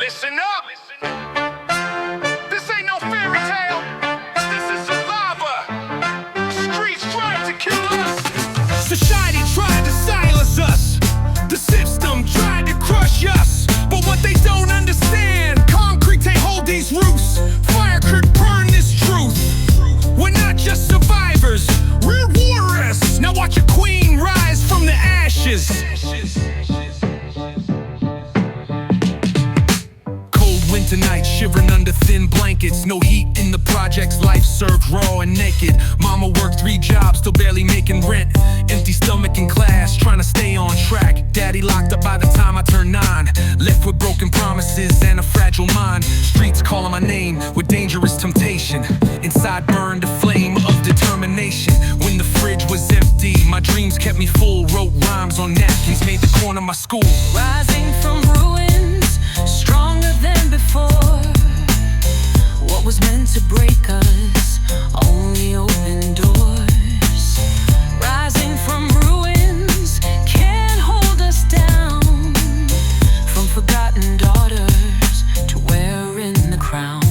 Listen up. This ain't no fairy tale. This is Survivor. Streets trying to kill us. Society tried to silence us. The system tried to crush us. But what they don't understand, concrete can't hold these roots. Fire could burn this truth. We're not just survivors, we're warriors. Now watch a queen rise from the ashes. Winter nights, shivering under thin blankets. No heat in the projects, life served raw and naked. Mama worked 3 jobs, still barely making rent. Empty stomach in class, trying to stay on track. Daddy locked up by the time I turned 9. Left with broken promises and a fragile mind. Streets calling my name with dangerous temptation. Inside burned a flame of determination. When the fridge was empty, my dreams kept me full. Wrote rhymes on napkins, made the corner my school. Rising from ruins, stronger than before. What was meant to break us only opened doors. Rising from ruins can't hold us down. From forgotten daughters to wearing the crown.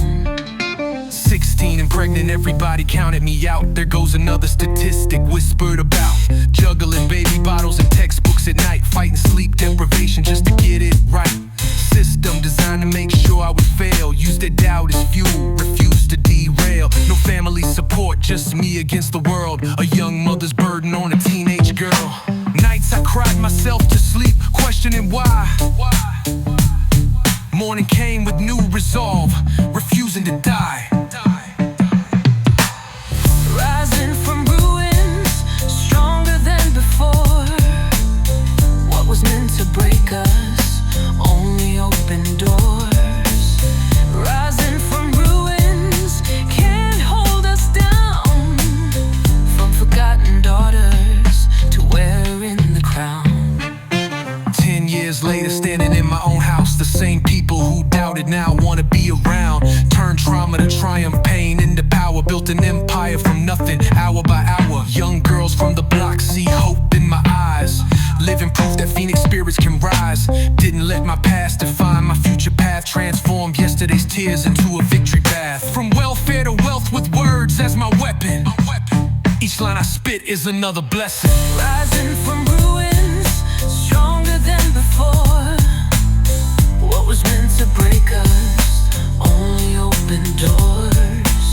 16 and pregnant, everybody counted me out. There goes another statistic whispered about. Juggling baby bottles and textbooks at night. Fighting sleep deprivation just to get it right. System designed to make sure I would fail. Used their doubt as fuel, refused to derail. No family support, just me against the world. A young mother's burden on a teenage girl. Nights I cried myself to sleep, questioning why. Morning came with new resolve, refusing to die. Rising from ruins, stronger than before. What was meant to break us only opened doors. Rising from ruins can't hold us down. From forgotten daughters to wearing the crown. 10 years later, standing in my own house. The same people who doubted now wanna be around. Turned trauma to triumph, pain into power. Built an empire from nothing, hour by hour. Young girls from the block see hope in my eyes. Living proof that Phoenix spirits can rise. Didn't let my past define my future path. Transformed yesterday's tears into a victory path. From welfare to wealth with words as my weapon. Each line I spit is another blessing. Rising from ruins, stronger than before. What was meant to break us only opened doors.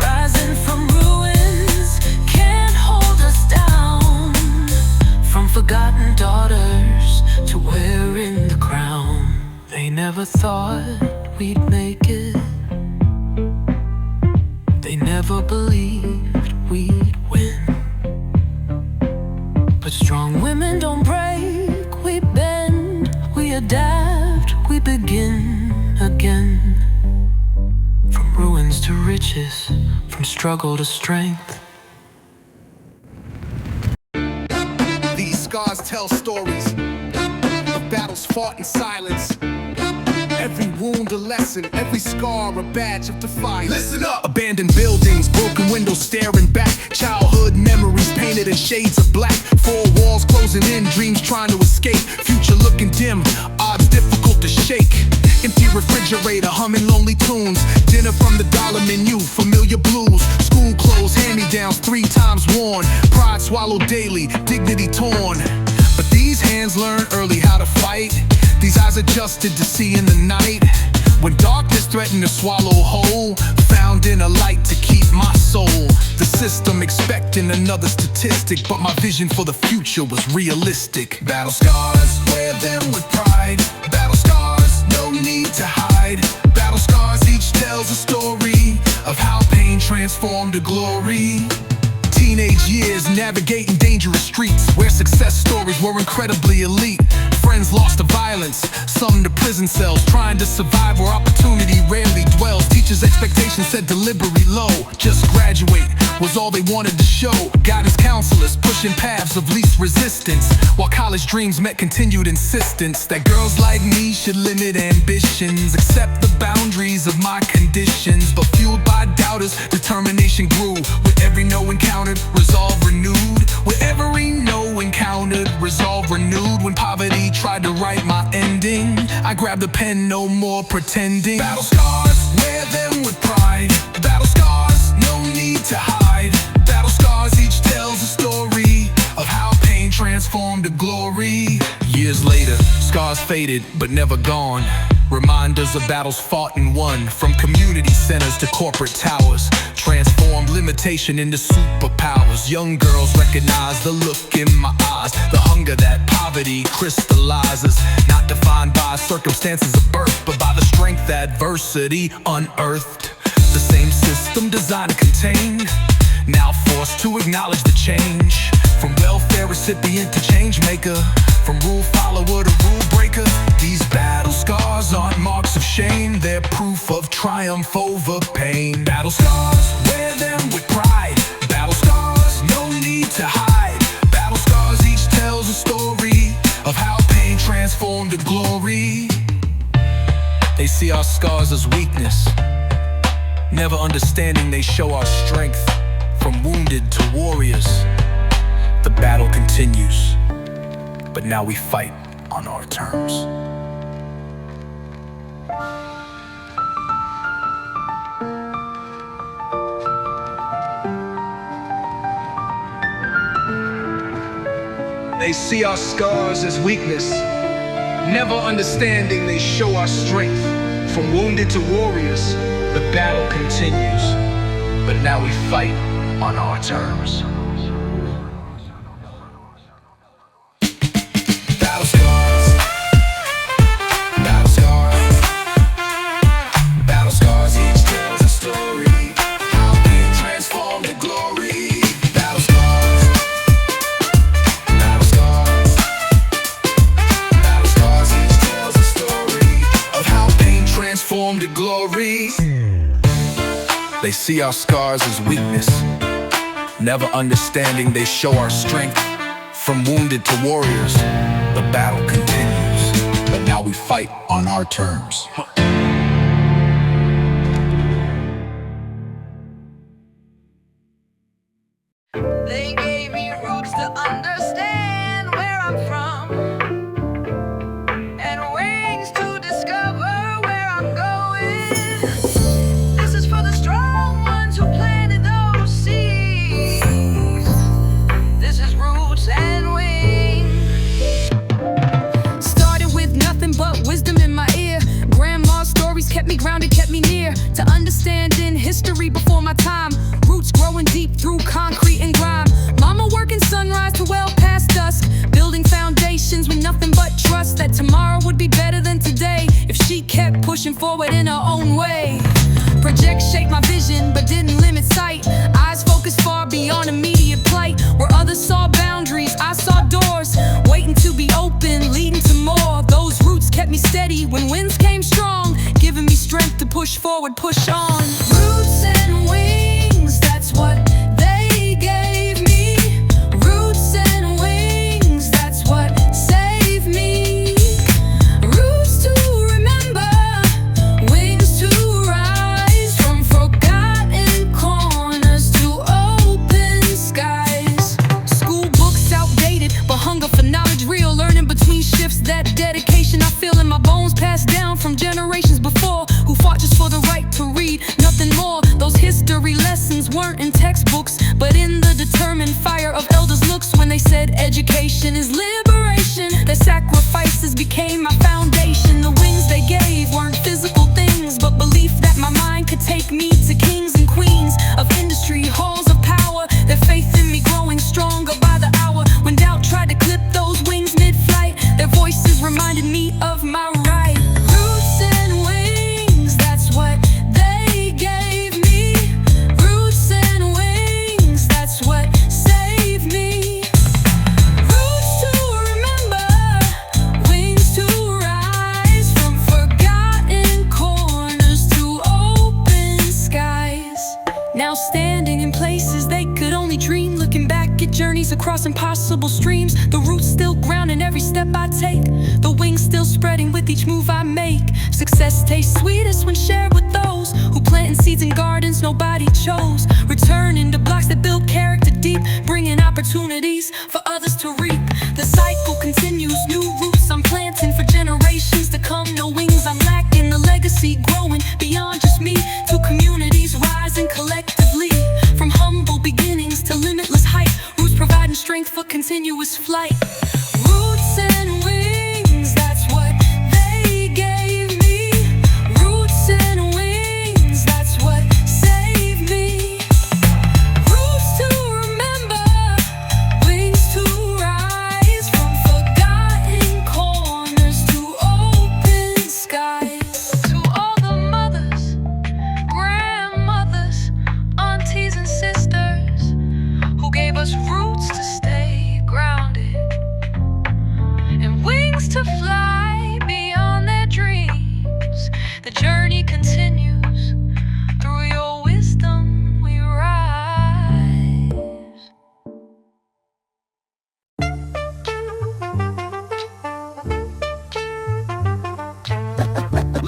Rising from ruins can't hold us down. From forgotten daughters to wearing the crown. They never thought we'd make it. They never believed we'd win. But strong women don't break, we bend, we adapt, we begin again. From ruins to riches, from struggle to strength. These scars tell stories of battles fought in silence. Every wound a lesson, every scar a badge of defiance. Listen up! Abandoned buildings, broken windows staring back. Childhood memories painted in shades of black. 4 walls closing in, dreams trying to escape. Future looking dim, odds difficult to shake. Empty refrigerator, humming lonely tunes. Dinner from the dollar menu, familiar blues. School clothes, hand-me-downs 3 times worn. Pride swallowed daily, dignity torn. But these hands learn early how to fight. These eyes adjusted to see in the night. When darkness threatened to swallow whole, found in a light to keep my soul. The system expecting another statistic, but my vision for the future was realistic. Battle scars, wear them with pride. Battle scars, no need to hide. Battle scars, each tells a story of how pain transformed to glory. Teenage years navigating dangerous streets where success stories were incredibly elite. Friends lost to violence, some to prison cells, trying to survive where opportunity rarely dwells. Teachers' expectations set delivery low. Just graduate was all they wanted to show. Guidance counselors pushing paths of least resistance, while college dreams met continued insistence that girls like me should limit ambitions, accept the boundaries of my conditions. But fueled by doubters, determination grew. With every no encountered, resolve renewed. With every no encountered, resolve renewed. When poverty tried to write my ending, I I grab the pen, no more pretending. Battle scars, wear them with pride. Battle scars, no need to hide. Battle scars, each tells a story of how pain transformed to glory. Years later, scars faded but never gone. Reminders of battles fought and won. From community centers to corporate towers, transformed limitation into superpowers. Young girls recognize the look in my eyes, the hunger that poverty crystallizes. Not defined by circumstances of birth, but by the strength adversity unearthed. The same system designed to contain, now forced to acknowledge the change. From welfare recipient to change maker, from rule follower to rule breaker. These battle scars aren't marks of shame, they're proof of triumph over pain. Battle scars, wear them with pride. Battle scars, no need to hide. Battle scars, each tells a story of how pain transformed to glory. They see our scars as weakness, never understanding they show our strength. From wounded to warriors, the battle continues, but now we fight on our terms. They see our scars as weakness, never understanding they show our strength. From wounded to warriors, the battle continues, but now we fight on our terms. Battle scars, battle scars, battle scars, each tells a story, how pain transformed to glory. Battle scars, battle scars, battle scars, each tells a story of how pain transformed to glory. They see our scars as weakness, never understanding they show our strength. From wounded to warriors, the battle continues, but now we fight on our terms. They gave me roots to understand where I'm from, and wings to discover where I'm going. This is for the strong ones who planted those seeds. This is roots and wings. Started with nothing but wisdom in my ear. Grandma's stories kept me grounded, kept me near to understanding history before my time. Roots growing deep through concrete and grime. Mama working sunrise to well past dusk, building foundations with nothing but trust that tomorrow would be better than today if she kept pushing forward in her own way. Project shaped my vision but didn't limit sight. Eyes focused far beyond immediate plight. Where others saw boundaries, I saw doors waiting to be open, leading to more. Those roots kept me steady when winds came strong, giving me strength to push forward, push on. Roots and wings, that's what they gave me. Roots and wings, that's what saved me. Roots to remember, wings to rise. From forgotten corners to open skies. School books outdated, but hunger for knowledge real. Learning between shifts, that dedication I feel in my bones, passed down from generations before, who fought just for the right to read, nothing more. Those history lessons weren't in textbooks, but in the determined fire of elders' looks. When they said education is liberation, their sacrifices became my foundation. The wings they gave weren't physical things, but belief that my mind could take me to kings and queens of industry, halls of power. Their faith in me growing stronger by the hour. When doubt tried to clip those wings mid-flight, their voices reminded me of my right. Roots and wings, that's what they gave me. Roots and wings, that's what saved me. Roots to remember, wings to rise. From forgotten corners to open skies. Now standing in places they could only dream, looking back at journeys across impossible streams. The roots still grounding every step I take, the wings still spreading with each move I make. Success tastes sweetest when shared with those who planting seeds in gardens nobody chose. Returning to blocks that build character deep, bringing opportunities for others to reap. The cycle continues, new roots I'm planting for generations to come. No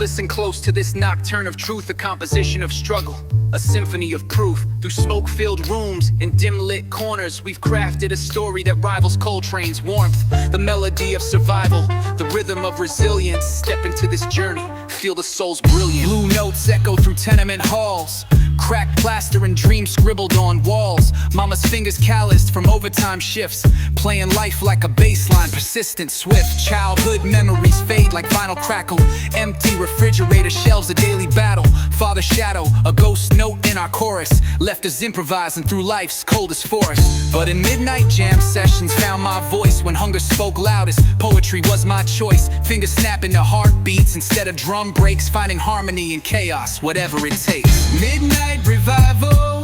Listen close to this nocturne of truth, a composition of struggle, a symphony of proof. Through smoke-filled rooms and dim-lit corners, we've crafted a story that rivals Coltrane's warmth. The melody of survival, the rhythm of resilience. Step into this journey, feel the soul's brilliance. Blue notes echo through tenement halls, cracked plaster and dreams scribbled on walls. Mama's fingers calloused from overtime shifts, playing life like a bass line, persistent, swift. Childhood memories fade like vinyl crackle. Empty refrigerator shelves, a daily battle. Father shadow, a ghost note in our chorus, left us improvising through life's coldest forest. But in midnight jam sessions found my voice. When hunger spoke loudest, poetry was my choice. Fingers snapping to heartbeats instead of drum breaks, finding harmony in chaos, whatever it takes. Midnight revival,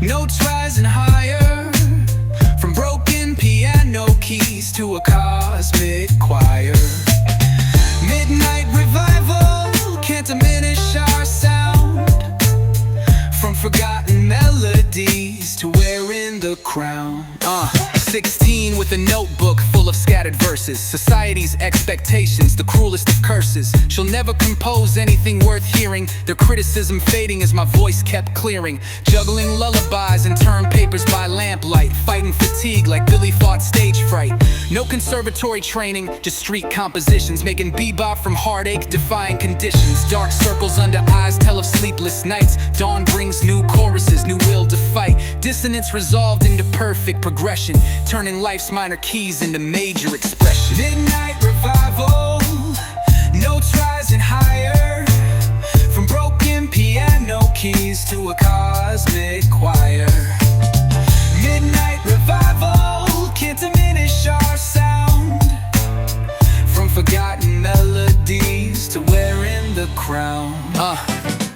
notes rising higher, from broken piano keys to a cosmic choir. Midnight revival can't diminish our sound, from forgotten melodies to wearing the crown. 16 with a notebook full of scattered verses, society's expectations, the cruelest of curses. She'll never compose anything worth hearing, their criticism fading as my voice kept clearing. Juggling lullabies and term papers by lamplight, fighting fatigue like Billy fought stage fright. No conservatory training, just street compositions, making bebop from heartache, defying conditions. Dark circles under eyes tell of sleepless nights. Dawn brings new choruses, new will to fight. Dissonance resolved into perfect progression, turning life's minor keys into major expression. Midnight revival, notes rising higher, from broken piano keys to a cosmic choir. Midnight revival can't diminish our sound, from forgotten melodies to wearing the crown.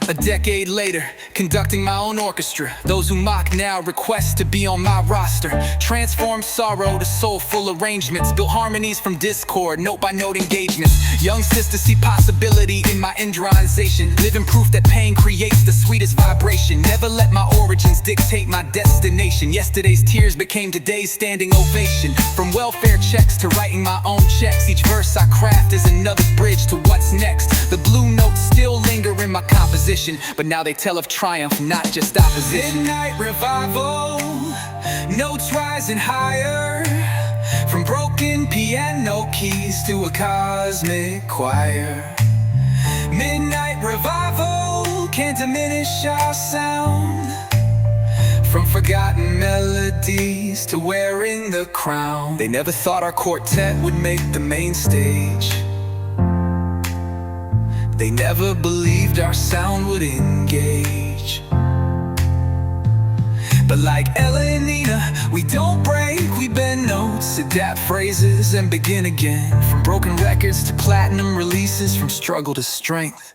A decade later, conducting my own orchestra. Those who mock now request to be on my roster. Transform sorrow to soulful arrangements, built harmonies from discord, note by note engagements. Young sisters see possibility in my indronization, living proof that pain creates the sweetest vibration. Never let my origins dictate my destination. Yesterday's tears became today's standing ovation. From welfare checks to writing my own checks, each verse I craft is another bridge to what's next. The blue notes still linger in my composition, but now they tell of triumph, not just opposition. Midnight revival, notes rising higher, from broken piano keys to a cosmic choir. Midnight revival can't diminish our sound, from forgotten melodies to wearing the crown. They never thought our quartet would make the main stage. They never believed our sound would engage. But like Ella and Nina, we don't break, we bend notes, adapt phrases and begin again. From broken records to platinum releases, from struggle to strength,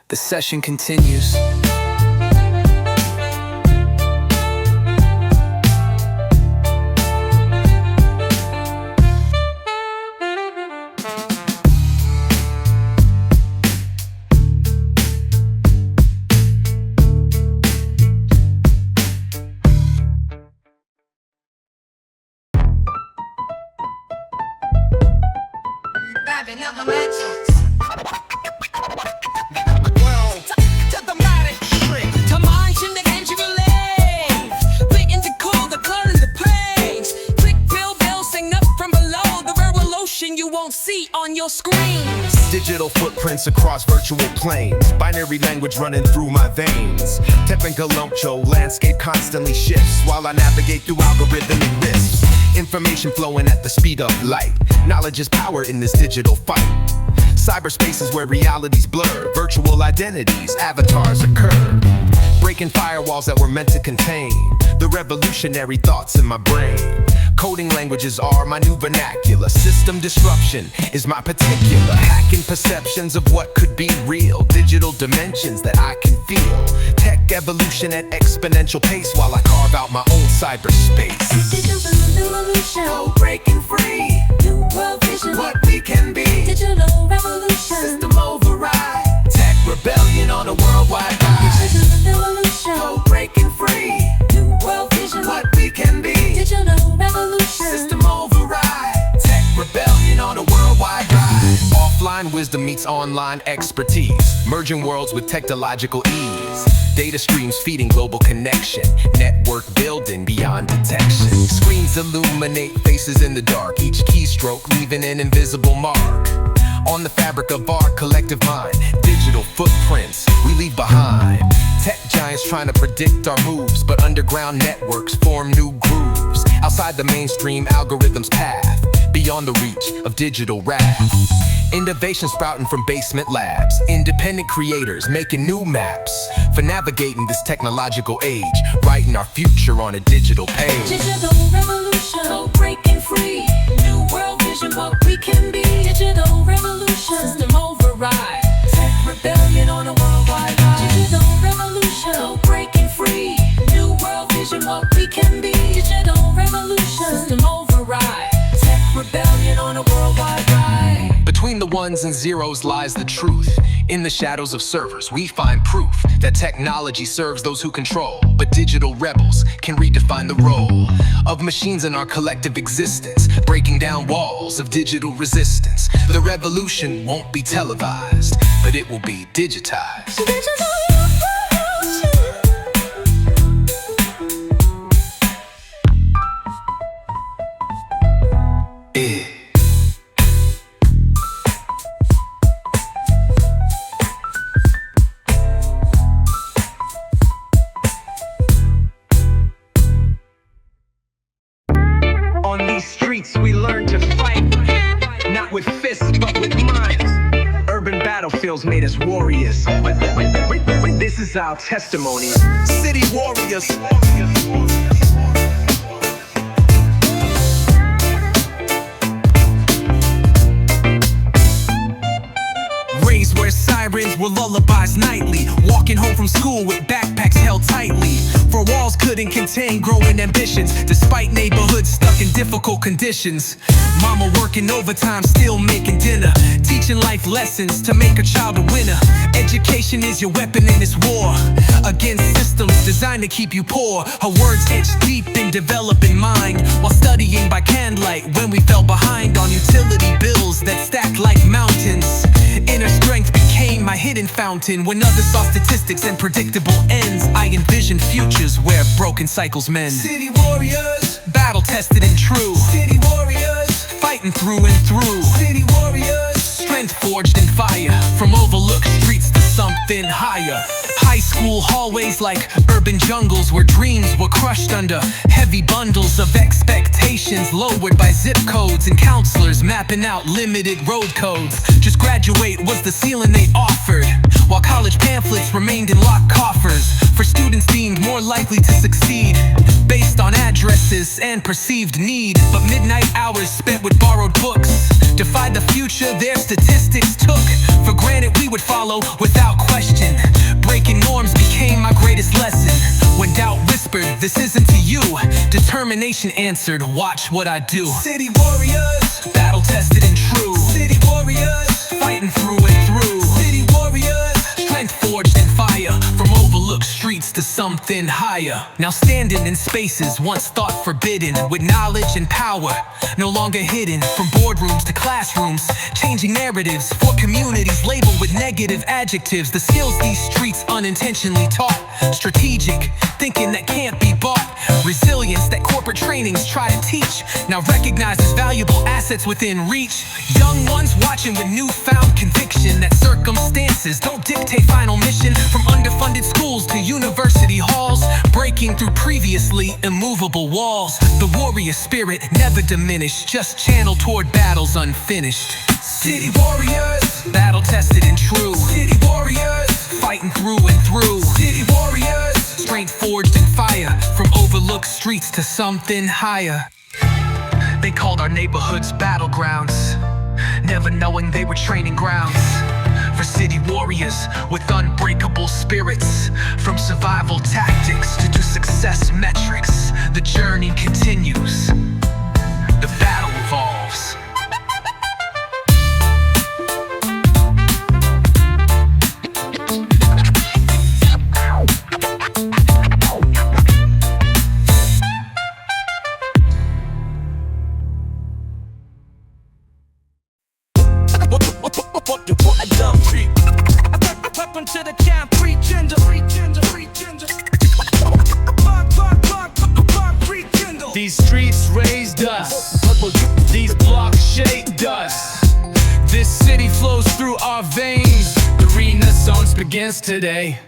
the session continues. Digital footprints across virtual planes, binary language running through my veins. Tepengaloncho landscape constantly shifts while I navigate through algorithmic risks. Information flowing at the speed of light. Knowledge is power in this digital fight. Cyberspaces where realities blur, virtual identities, avatars occur. Breaking firewalls that were meant to contain the revolutionary thoughts in my brain. Coding languages are my new vernacular. System disruption is my particular. Hacking perceptions of what could be real. Digital dimensions that I can feel. Tech evolution at exponential pace while I carve out my own cyberspace. Digital revolution, Code breaking free. new world vision, What we can be. digital revolution, System override. Tech rebellion on a worldwide rise. digital revolution, Code breaking free. new world vision, What we can be. digital revolution, System override. Tech rebellion on a worldwide rise. Offline wisdom meets online expertise, merging worlds with technological ease. Data streams feeding global connection, network building beyond detection. Screens illuminate faces in the dark, each keystroke leaving an invisible mark on the fabric of our collective mind. Digital footprints we leave behind. Tech giants trying to predict our moves, but underground networks form new grooves outside the mainstream algorithm's path, beyond the reach of digital wrath. Innovation sprouting from basement labs, independent creators making new maps for navigating this technological age, writing our future on a digital page. Digital revolution, breaking free. New world vision, what we can be. Digital revolution, system override. Tech rebellion on a worldwide rise. Digital revolution, breaking free. New world vision, what we can be. Digital revolution, system override. Tech rebellion on a worldwide rise. Between the ones and zeros lies the truth. In the shadows of servers, we find proof that technology serves those who control. But digital rebels can redefine the role of machines in our collective existence, breaking down walls of digital resistance. The revolution won't be televised, but it will be digitized. Digital On these streets we learn to fight, not with fists but with minds. Urban battlefields made us warriors. This is our testimony. City warriors. Raised where sirens were lullabies nightly, walking home from school with backpacks held tightly. For walls couldn't contain growing ambitions, despite neighborhoods stuck in difficult conditions. Mama working overtime, still making dinner, teaching life lessons to make a child a winner. Education is your weapon in this war against systems designed to keep you poor. Her words etched deep in developing mind, while studying by candlelight when we fell behind on utility bills that stacked like mountains. Inner strength became my hidden fountain. When others saw statistics and predictable ends, I envisioned futures where broken cycles mend. City warriors, battle tested and true. City warriors, fighting through and through. City warriors, strength forged in fire, from overlooked streets to something higher. High school hallways like urban jungles, where dreams were crushed under heavy bundles of expectations, lowered by zip codes and counselors mapping out limited road codes. Just graduate was the ceiling they offered, while college pamphlets remained in locked coffers for students deemed more likely to succeed based on addresses and perceived need. But midnight hours spent with borrowed books defied the future their statistics took for granted we would follow without question. Breaking norms became my greatest lesson. When doubt whispered, this isn't to you, determination answered, watch what I do. City warriors, battle tested and true. City warriors, fighting through and through. City warriors, strength forged in fire, from overlooked streets to something higher. Now standing in spaces once thought forbidden, with knowledge and power no longer hidden. From boardrooms to classrooms, changing narratives for communities labeled with negative adjectives. The skills these streets unintentionally taught, strategic thinking that can't be bought, resilience that corporate trainings try to teach, now recognized as valuable assets within reach. Young ones watching with newfound conviction that circumstances don't dictate final mission. From underfunded schools to university halls, breaking through previously immovable walls. The warrior spirit never diminished, just channeled toward battles unfinished. City warriors, battle tested and true. City warriors, fighting through and through. City warriors, strength forged in fire, from overlooked streets to something higher. They called our neighborhoods battlegrounds, never knowing they were training grounds for city warriors with unbreakable spirits. From survival tactics to success metrics, the journey continues, the battle evolves. concrete. Weapon to the concrete gender. These streets raised us. These blocks shaped us. This city flows through our veins. The Renaissance begins today.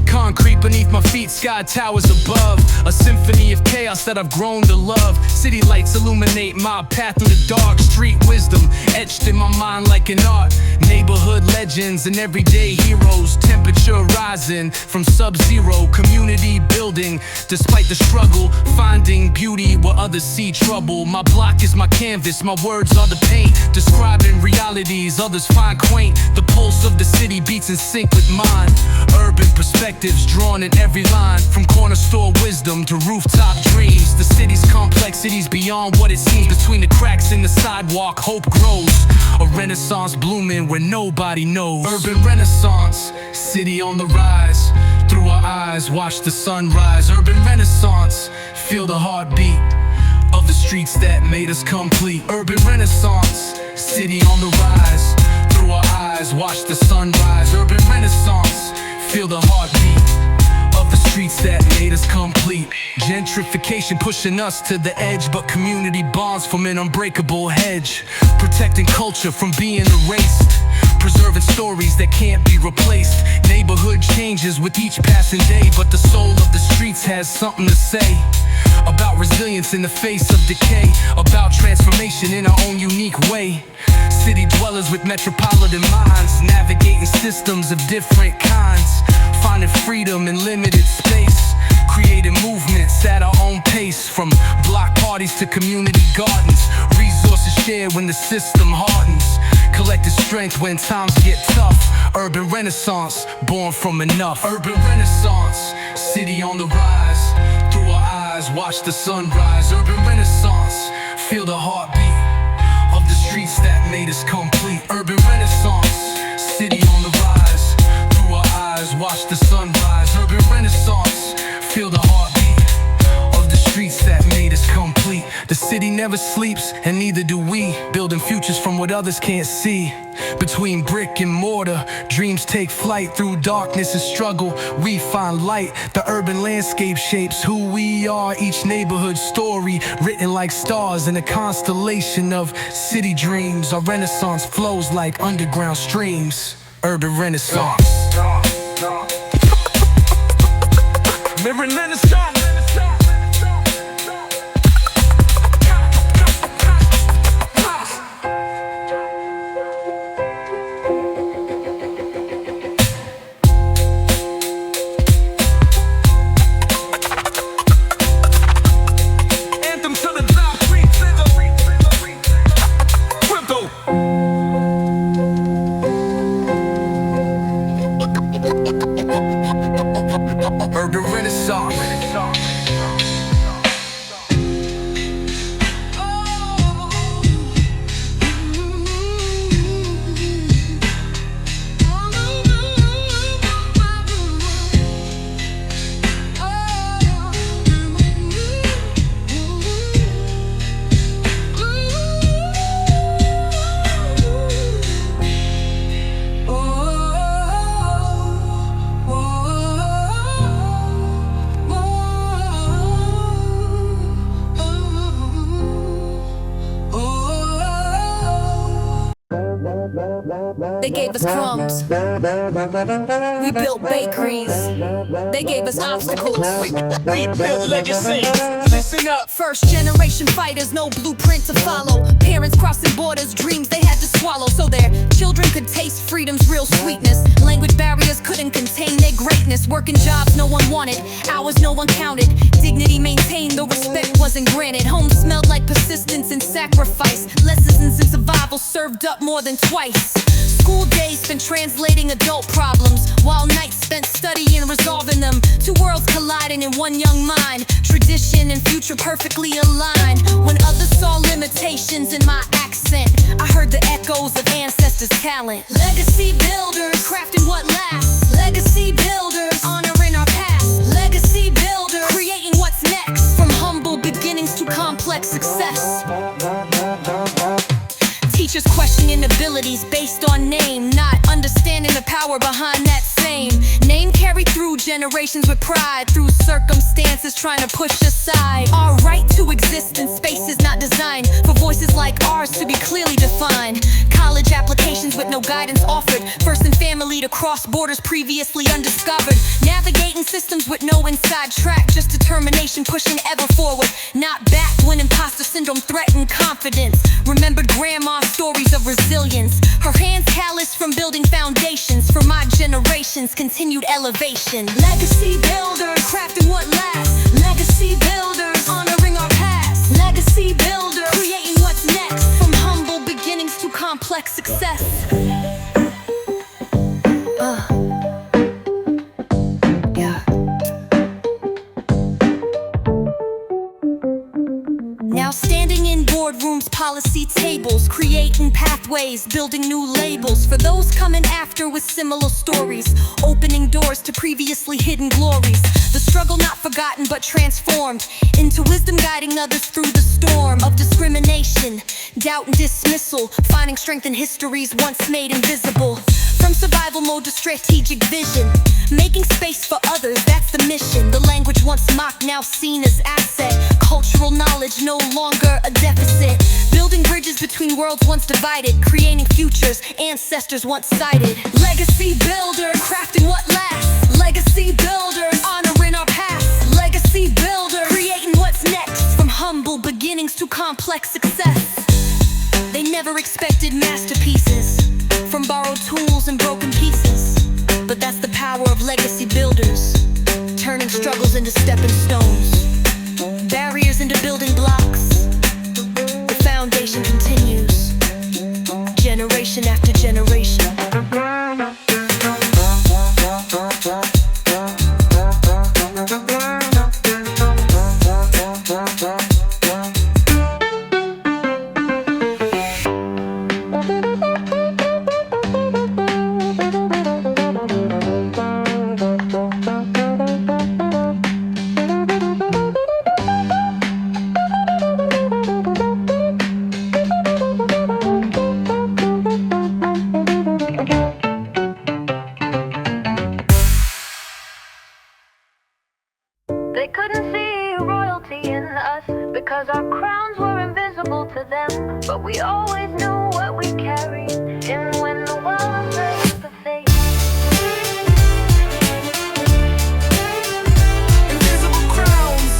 Concrete beneath my feet, sky towers above. A symphony of chaos that I've grown to love. City lights illuminate my path through the dark. Street wisdom etched in my mind like an art. Neighborhood legends and everyday heroes. Temperature rising from sub-zero. Community building despite the struggle. Finding beauty where others see trouble. My block is my canvas, my words are the paint. Describing realities others find quaint. The pulse of the city beats in sync with mine. Urban perspectives drawn in every line. From corner store wisdom to rooftop dreams. The city's complexities beyond what it seems. Between the cracks in the sidewalk, hope grows. A renaissance blooming where nobody knows. Urban renaissance, city on the rise. Through our eyes, watch the sunrise. Urban renaissance, feel the heartbeat of the streets that made us complete. Urban renaissance, city on the rise. Through our eyes, watch the sunrise. Urban renaissance, feel the heartbeat of the streets that made us complete. Gentrification pushing us to the edge, but community bonds form an unbreakable hedge. Protecting culture from being erased. Preserving stories that can't be replaced. Neighborhood changes with each passing day, but the soul of the streets has something to say. About resilience in the face of decay. About transformation in our own unique way. City dwellers with metropolitan minds. Navigating systems of different kinds. Finding freedom in limited space. Creating movements at our own pace. From block parties to community gardens. Resources shared when the system hardens. Collective strength when times get tough. Urban renaissance, born from enough. Urban renaissance, city on the rise. Through our eyes, watch the sunrise. Urban renaissance, feel the heartbeat of the streets that made us complete. Urban renaissance, city on the rise. Through our eyes, watch the sunrise. Urban renaissance, feel the heartbeat of the streets that made us complete. The city never sleeps, and neither do we. Building futures from what others can't see. Between brick and mortar, dreams take flight. Through darkness and struggle, we find light. The urban landscape shapes who we are. Each neighborhood story written like stars in a constellation of city dreams. Our renaissance flows like underground streams. Urban renaissance. Mirroring renaissance. Urban renaissance. They gave us crumbs. We built bakeries. They gave us obstacles. We built legacy. Listen up. First generation fighters, no blueprint to follow. Parents crossing borders, dreams they had to swallow, so their children could taste freedom's real sweetness. Language barriers couldn't contain their greatness. Working jobs no one wanted, hours no one counted. Dignity maintained, though respect wasn't granted. Home smelled like persistence and sacrifice. Lessons in survival served up more than twice. School days spent translating adult problems, while nights spent studying resolving them. Two worlds colliding in one young mind. Tradition and future perfectly aligned. When others saw limitations in my accent, I heard the echoes of ancestors' talent. Legacy builders, crafting what lasts. Legacy builders, honoring our past. Legacy builders, creating what's next. From humble beginnings to complex success. Teachers questioning abilities based on name, not understanding power behind that same name, carried through generations with pride, through circumstances trying to push aside our right to exist in spaces not designed for voices like ours to be clearly defined. College applications with no guidance offered, first in family to cross borders previously undiscovered, navigating systems with no inside track, just determination pushing ever forward, not back when imposter syndrome threatened confidence. Remembered grandma's stories of resilience, her hands calloused from building foundations for my generation's continued elevation. Legacy builders, crafting what lasts. Legacy builders, honoring our past. Legacy builders, creating what's next. From humble beginnings to complex success. Yeah. Now standing in boardrooms, policy tables, creating pathways, building new labels for those coming after with similar stories, opening doors to previously hidden glories. The struggle not forgotten but transformed into wisdom, guiding others through the storm of discrimination, doubt and dismissal, finding strength in histories once made invisible. From survival mode to strategic vision, making space for others, that's the mission. The language once mocked, now seen as asset. Cultural knowledge no longer a deficit. Building bridges between worlds once divided, creating futures ancestors once cited. Legacy builder, crafting what lasts. Legacy builders, honoring our past. Legacy builder, creating what's next. From humble beginnings to complex success. They never expected masterpieces from borrowed tools and broken pieces. But that's the power of legacy builders, turning struggles into stepping stones, barriers into building blocks. The foundation continues, generation after generation. They couldn't see royalty in us because our crowns were invisible to them. But we always knew what we carried, and when the world raised the face. Invisible crowns.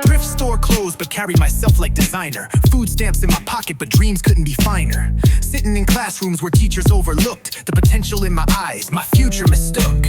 Thrift store clothes, but carry myself like designer. Food stamps in my pocket, but dreams couldn't be finer. Sitting in classrooms where teachers overlooked the potential in my eyes, my future mistook.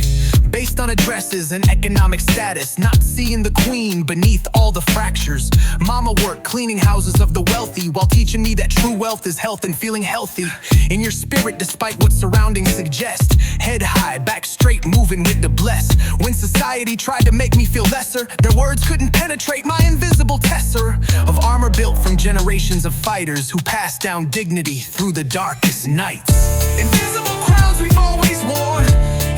Based on addresses and economic status, not seeing the queen beneath all the fractures. Mama worked cleaning houses of the wealthy while teaching me that true wealth is health and feeling healthy in your spirit despite what surroundings suggest. Head high, back straight, moving with the blessed. When society tried to make me feel lesser, their words couldn't penetrate my invisible tesser of armor built from generations of fighters who passed down dignity through the darkest nights. Invisible crowns we've always worn.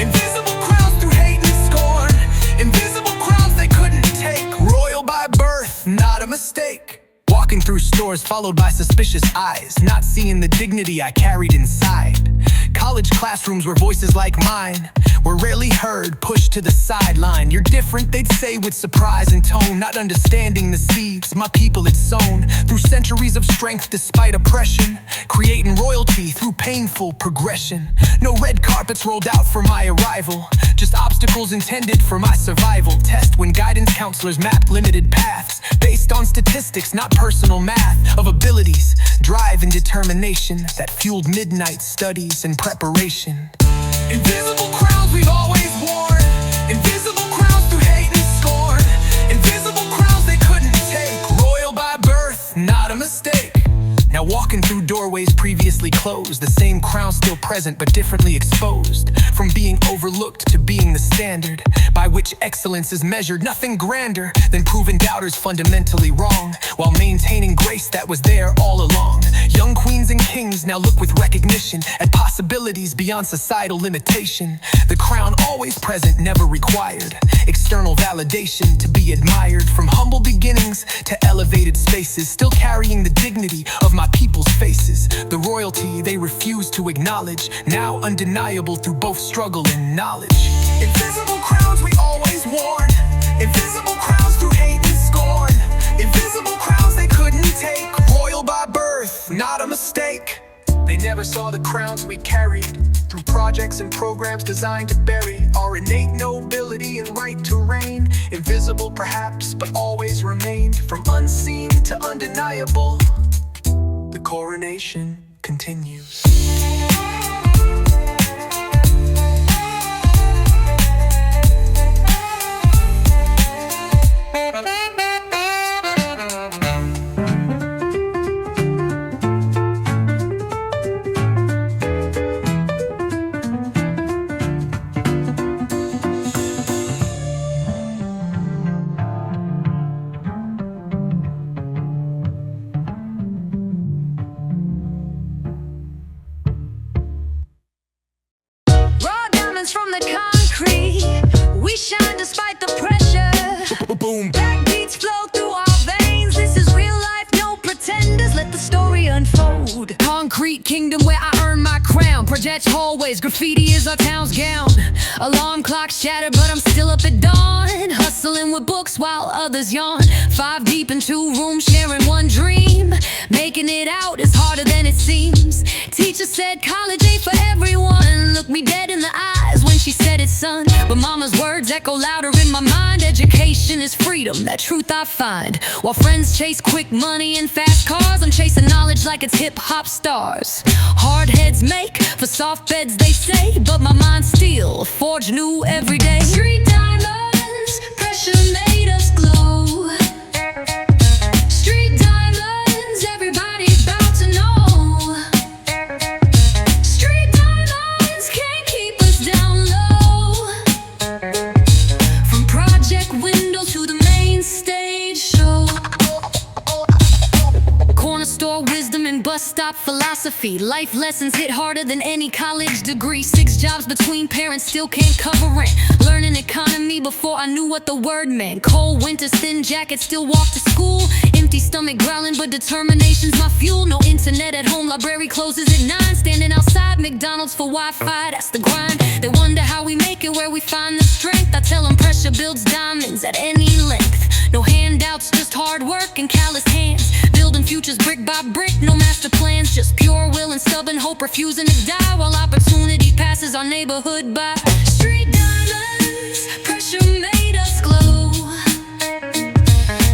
Invisible crowns through hate and scorn. Invisible crowns they couldn't take. Royal by birth, not a mistake. Walking through stores followed by suspicious eyes, not seeing the dignity I carried inside. College classrooms where voices like mine were rarely heard, pushed to the sideline. You're different, they'd say with surprise and tone, not understanding the seeds my people had sown. Through centuries of strength despite oppression, creating royalty through painful progression. No red carpets rolled out for my arrival, just obstacles intended for my survival. Test when guidance counselors mapped limited paths, based on statistics, not personal math. Of abilities, drive and determination that fueled midnight studies and preparation. Invisible crowns we've always worn. Invisible crowns through hate and scorn. Invisible crowns they couldn't take. Royal by birth, not a mistake. Now walking through doorways previously closed, the same crown still present but differently exposed. From being overlooked to being the standard by which excellence is measured, nothing grander than proving doubters fundamentally wrong, while maintaining grace that was there all along. Young queens and kings now look with recognition at possibilities beyond societal limitation. The crown always present, never required external validation to be admired. From humble beginnings to elevated spaces, still carrying the dignity of my people's faces. The royalty they refuse to acknowledge, now undeniable through both struggle and knowledge. Invisible crowns we always worn, invisible crowns through hate and scorn, invisible crowns they couldn't take, royal by birth, not a mistake. They never saw the crowns we carried through projects and programs designed to bury our innate nobility and right to reign. Invisible perhaps, but always remained. From unseen to undeniable, the coronation continues. From the concrete, we shine despite the pressure. Boom. Backbeats flow through our veins. This is real life, no pretenders. Let the story unfold. Concrete kingdom where I earn my crown. Project hallways, graffiti is our town's gown. Alarm clocks shatter, but I'm still up at dawn. Hustling with books while others yawn. 5 deep in 2 rooms, sharing one dream. Making it out is harder than it seems. Teacher said college ain't for everyone. Looked me dead in the eyes when she said it, son. But mama's words echo louder in my mind. Education is freedom, that truth I find. While friends chase quick money and fast cars, I'm chasing knowledge like it's hip-hop stars. Hard heads make for soft beds, they say, but my mind's steel, forge new every day. Street diamonds, pressure made us glow. Street diamonds, everybody's about to know. Street diamonds can't keep us down low. From project window to the main stage show. Corner store wisdom and bus stop philosophy. Life lessons hit harder than any college degree. 6 jobs between parents, still can't cover rent. Learning economy before I knew what the word meant. Cold winters, thin jackets, still walk to school. Empty stomach growling, but determination's my fuel. No internet at home, library closes at 9. Standing outside McDonald's for Wi-Fi, that's the grind. They wonder how we make it, where we find the strength. I tell them pressure builds diamonds at any length. No handouts, just hard work and calloused hands. Building futures brick by brick, no master plans. Just pure will and stubborn hope, refusing to die while opportunity passes our neighborhood by. Street diamonds, pressure made us glow.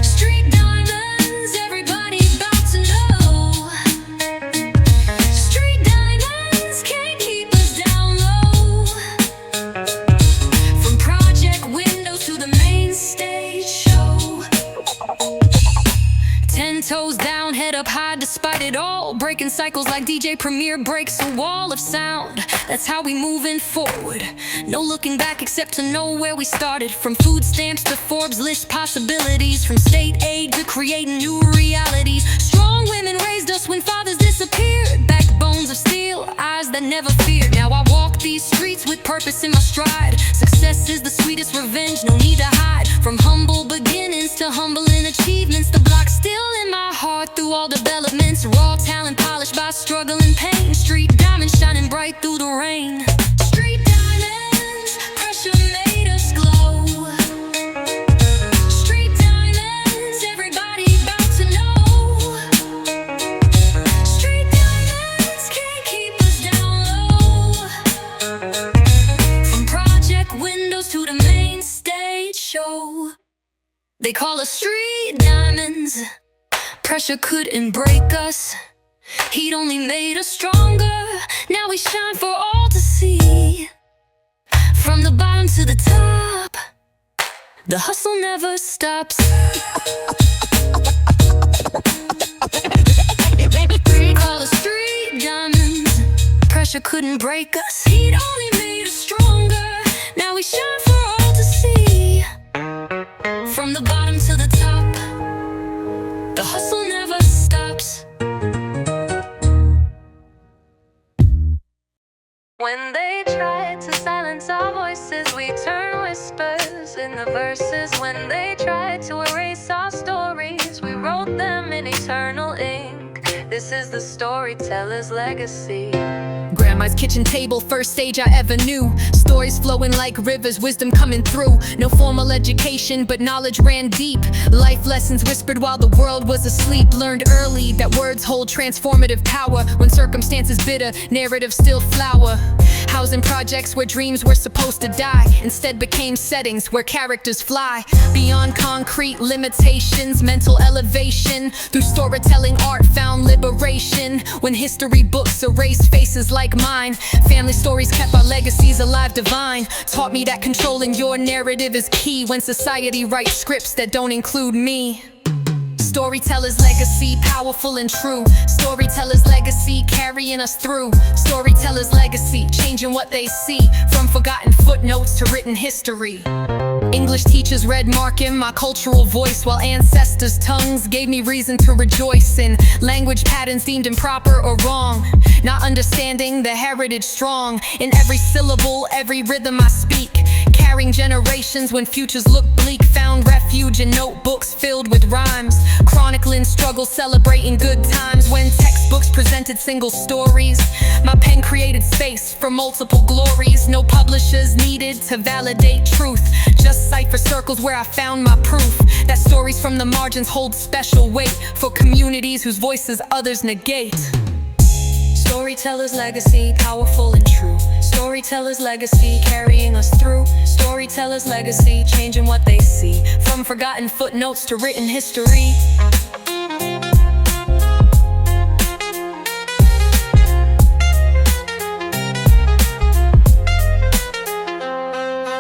Street diamonds, everybody about to know. Street diamonds can't keep us down low. From project windows to the main stage show. 10 toes down, head up high despite it all. Breaking cycles like DJ Premier breaks a wall of sound. That's how we moving forward. No looking back except to know where we started. From food stamps to Forbes list possibilities. From state aid to creating new realities. Strong women raised us when fathers disappeared. Backbones of steel, eyes that never feared. Now I walk these streets with purpose in my stride. Success is the sweetest revenge, no need to hide. From humble beginnings to humbling achievements. The block still in my heart through all developments. Raw talent polished by struggle and pain. Street diamonds shining bright through the rain. Street diamonds, pressure made us glow. Street diamonds, everybody about to know. Street diamonds can't keep us down low. From project windows to the main stage show. They call us street diamonds. Pressure couldn't break us. Heat only made us stronger. Now we shine for all to see. From the bottom to the top, the hustle never stops. Call us street diamonds. Pressure couldn't break us. Heat only made us stronger. Now we shine for all to see. From the bottom to the top, the hustle never stops. When they tried to silence our voices, we turn whispers in the verses. When they tried to erase our stories, we wrote them in eternal ink. This is the storyteller's legacy. Grandma's kitchen table, first stage I ever knew. Stories flowing like rivers, wisdom coming through. No formal education, but knowledge ran deep. Life lessons whispered while the world was asleep. Learned early that words hold transformative power. When circumstances bitter, narratives still flower. Housing projects where dreams were supposed to die instead became settings where characters fly. Beyond concrete limitations, mental elevation. Through storytelling, art found liberation. When history books erased faces like mine, family stories kept our legacies alive divine. Taught me that controlling your narrative is key when society writes scripts that don't include me. Storyteller's legacy, powerful and true. Storyteller's legacy, carrying us through. Storyteller's legacy, changing what they see. From forgotten footnotes to written history. English teachers read marking my cultural voice, while ancestors' tongues gave me reason to rejoice in language patterns deemed improper or wrong. Not understanding the heritage strong in every syllable, every rhythm I speak. Carrying generations when futures look bleak. Found refuge in notebooks filled with rhymes. Chronicling struggles, celebrating good times. When textbooks presented single stories, my pen created space for multiple glories. No publishers needed to validate truth. Just cipher circles where I found my proof that stories from the margins hold special weight for communities whose voices others negate. Storyteller's legacy, powerful and true. Storyteller's legacy, carrying us through. Storyteller's legacy, changing what they see. From forgotten footnotes to written history.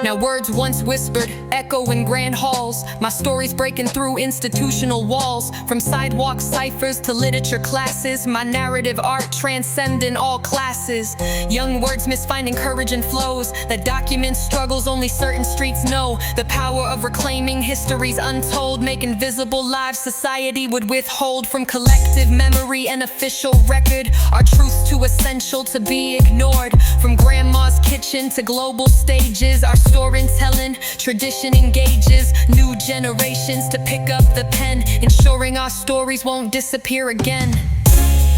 Now words once whispered, echo in grand halls. My stories breaking through institutional walls. From sidewalk ciphers to literature classes, my narrative art transcending all classes. Young wordsmiths finding courage in flows that document struggles only certain streets know. The power of reclaiming histories untold, making visible lives society would withhold from collective memory and official record. Our truths too essential to be ignored. From grandma's kitchen to global stages, our storytelling tradition engages new generations to pick up the pen, ensuring our stories won't disappear again.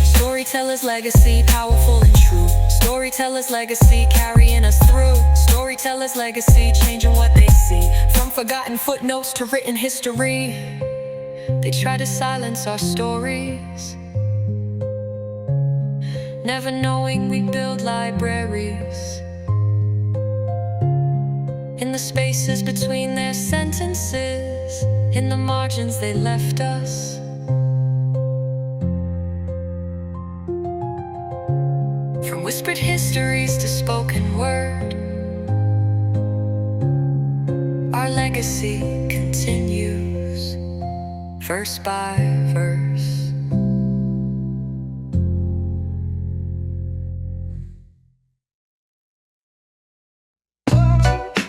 Storyteller's legacy, powerful and true. Storyteller's legacy, carrying us through. Storyteller's legacy, changing what they see. From forgotten footnotes to written history. They try to silence our stories, never knowing we build libraries. In the spaces between their sentences, in the margins they left us. From whispered histories to spoken word, our legacy continues, verse by verse.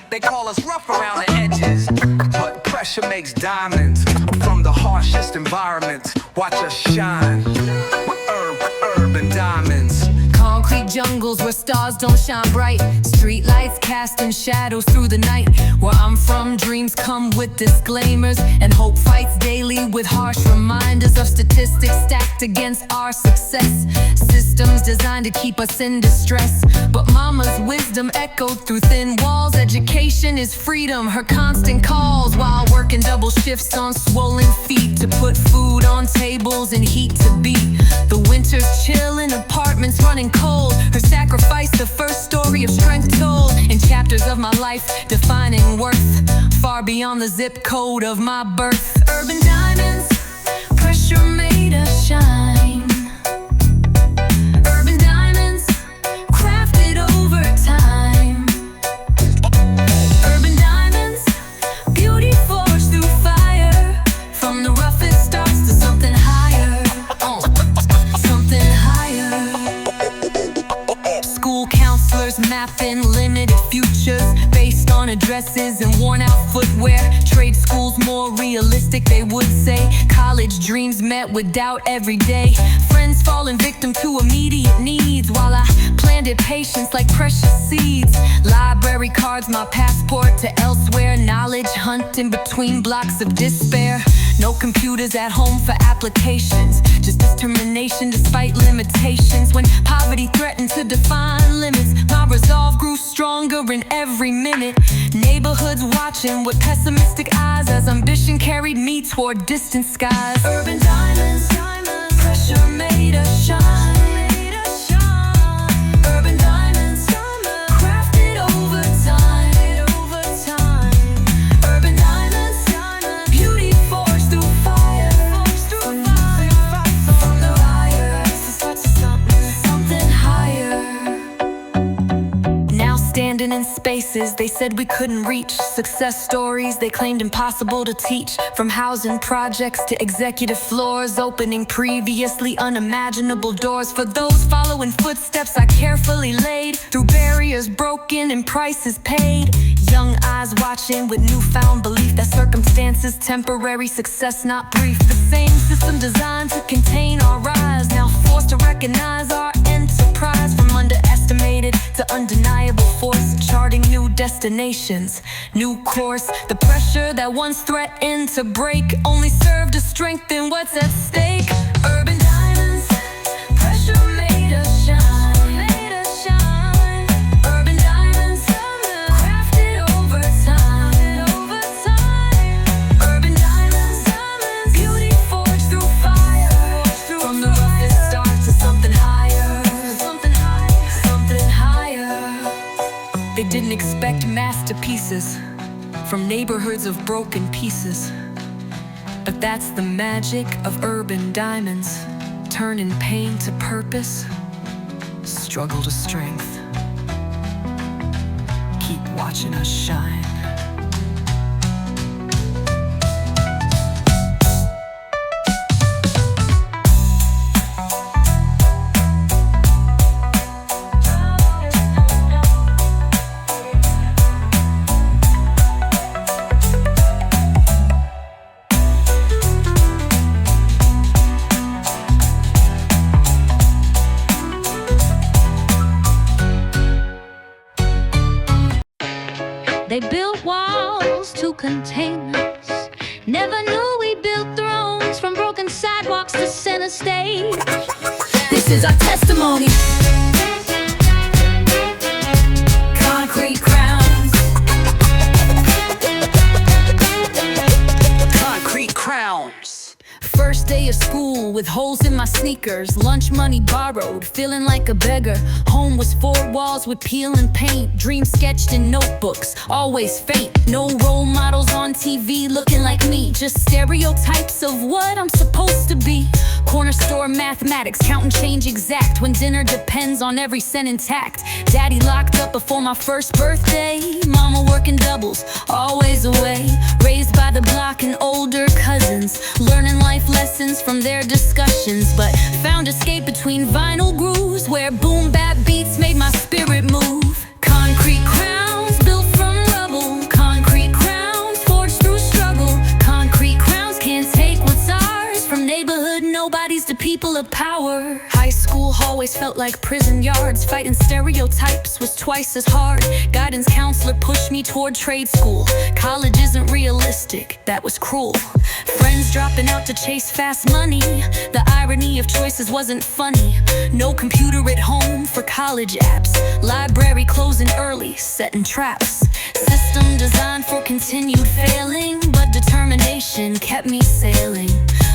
They call us rough around the edges, but pressure makes diamonds. From the harshest environments, watch us shine with urban diamonds. Concrete jungles where stars don't shine bright. Street lights casting shadows through the night. Where I'm from, dreams come with disclaimers, and hope fights daily with harsh reminders of statistics stacked against our success. Systems designed to keep us in distress, but mama's wisdom echoed through thin walls. Education is freedom, her constant calls, while working double shifts on swollen feet to put food on tables and heat to beat. The winter's chill in apartments running cold. Her sacrifice, the first story of strength told. In chapters of my life, defining worth far beyond the zip code of my birth. Urban diamonds, pressure made us shine. Urban diamonds, crafted over time. Urban diamonds, beauty forged through fire. From the roughest starts to something higher. Something higher. School counselors mapping limited futures based on addresses and worn out footwear. Trade schools more realistic, they would say. College dreams met with doubt every day. Friends falling victim to immediate needs, while I planted patience like precious seeds. Library cards, my passport to elsewhere. Knowledge hunting between blocks of despair. No computers at home for applications, just determination despite limitations. When poverty threatened to define limits, my resolve grew stronger in every minute. Neighborhoods watching with pessimistic eyes as ambition carried me toward distant skies. Urban diamonds, pressure made us shine. Urban diamonds, crafted over time. Urban diamonds, beauty forged through fire. From the wire to something higher. Now standing in spaces they said we couldn't reach. Success stories they claimed impossible to teach. From housing projects to executive floors, opening previously unimaginable doors. For those following footsteps I carefully laid, through barriers broken and prices paid. Young eyes watching with newfound belief that circumstances temporary, success not brief. The same system designed to contain our rise, now forced to recognize our enterprise. From underestimated to undeniable force, charting new destinations, new course. The pressure that once threatened to break only served to strengthen what's at stake. Urban diamonds, pressure made us shine. Urban diamonds, crafted over time. Urban diamonds, beauty forged through fire. From the roughest start to something higher. Something higher. They didn't expect masterpieces from neighborhoods of broken pieces. But that's the magic of urban diamonds, turning pain to purpose, struggle to strength. Keep watching us shine. They built walls to contain us. Never knew we built thrones, from broken sidewalks to center stage. This is our testimony. Concrete crowns. Concrete crowns. First day of school with holes in my sneakers, lunch money borrowed, feeling like a beggar. Home was four walls with peel and paint, dreams sketched in notebooks, always faint. No role models on TV looking like me, just stereotypes of what I'm supposed to be. Corner store mathematics, counting change exact, when dinner depends on every cent intact. Daddy locked up before my first birthday, mama working doubles, always away. Raised by the block and older cousins, learning life lessons from their discussions, but found escape between vinyl grooves where boom bap beats made my spirit move. Concrete crowns built from rubble, concrete crowns forged through struggle. Concrete crowns can't take what's ours, from neighborhood nobodies to people of power. High school hallways felt like prison yards, fighting stereotypes was twice as hard. Guidance counselor pushed me toward trade school. College isn't realistic, that was cruel. Friends dropping out to chase fast money, the irony of choices wasn't funny. No computer at home for college apps, library closing early, setting traps. System designed for continued failing, but determination kept me sailing.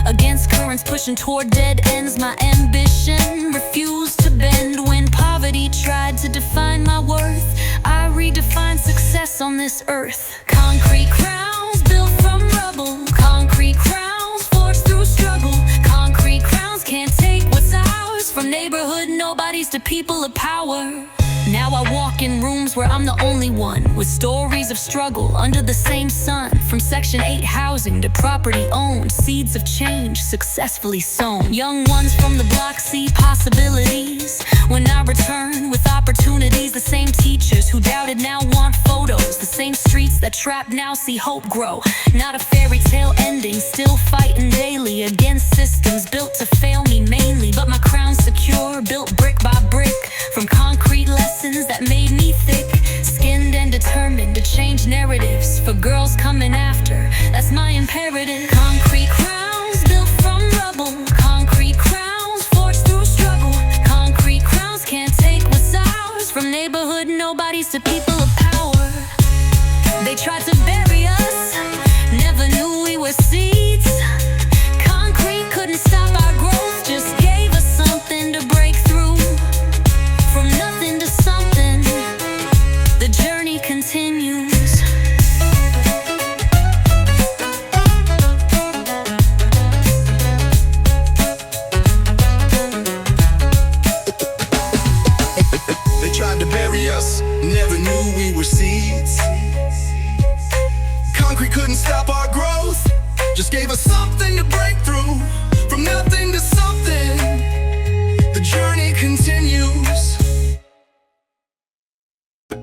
Against currents pushing toward dead ends, my ambition refused to bend. When poverty tried to define my worth, I redefined success on this earth. Concrete crowns built from rubble, concrete crowns forged through struggle. Concrete crowns can't take what's ours, from neighborhood nobodies to people of power. Now I walk in rooms where I'm the only one, with stories of struggle under the same sun. From Section 8 housing to property owned, seeds of change successfully sown. Young ones from the block see possibilities when I return with opportunities. The same teachers who doubted now want photos, the same streets that trapped now see hope grow. Not a fairy tale ending, still fighting daily against systems built to fail me mainly. But my crown's secure, built brick by brick, from concrete lessons that made me thick, skinned and determined to change narratives for girls coming after. That's my imperative. Concrete neighborhood, nobodies to people of power. They tried to bury us, never knew we were seeds. Concrete couldn't stop our growth, just gave us something to break through. From nothing to something, the journey continues. They tried to bury us, never knew we were seeds. Concrete couldn't stop our growth, just gave us